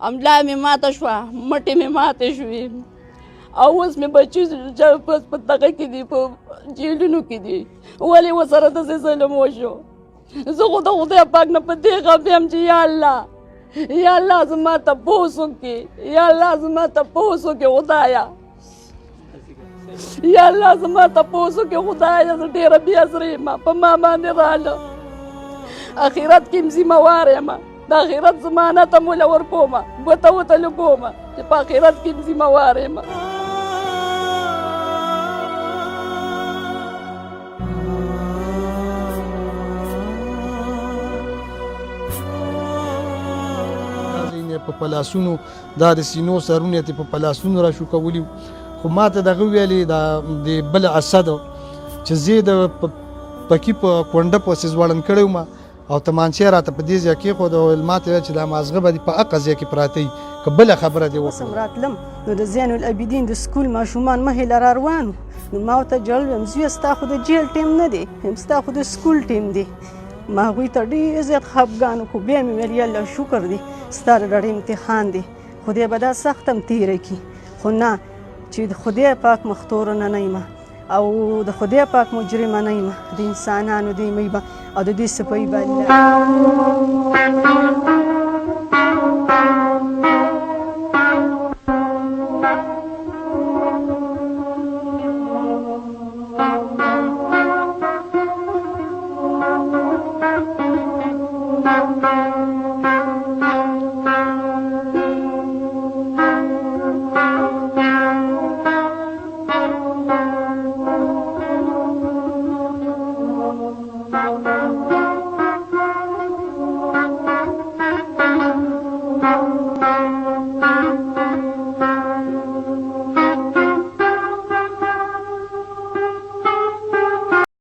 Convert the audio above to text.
املا مې ماته شوه، مټې مې ماتې شوې، او اوس مې بچي په دغه کې دي، په جیلونو کې دي. ولې ورسره داسې ظلم وشو؟ زه خو د خدای پاک نه په دې غم یم چې یا الله زما تپوس وکړې، یا الله زما تپوس وکړې خدایه، یا الله زما تپوس وکړې خدایه. زه ډېره بې عذره یم، په ما باندې راله. اخرت کې م ذمهوار یم، د اخرت ضمانت هم وله ورکوم، ګوته لګوم چې په اخرت کې م ذمهوار یم. په پلاسونو دا د سینو سرونه ته په پلاسونو را شو کولی، خو ماته دغه ویلې د بل اسد چې زه د پکی په کونډه پوسې ځوړن کړم او تمانچې راته په دې ځای کې خو د ماته چې د مازغه به په اقضیه کې پراته قبل خبره دی وسم راتلم نو د زین العابدین د سکول ماشومان مه لار روانو نو ما ته جلوم زوی ستا خو د جیل ټیم نه دی، هم ستا خو د سکول ټیم دی. ما هغوی ته ډېر زیات خفګان خو بیا مې ویل الله شکر دی ستا د ډېر امتحان دی، خدای به دا سخت هم تېره کړي. خو نه چې د خدای پاک مختوره نه یم او د خدای پاک مجرمه نه یم، د انسانانو د میبه او د دې سپۍ به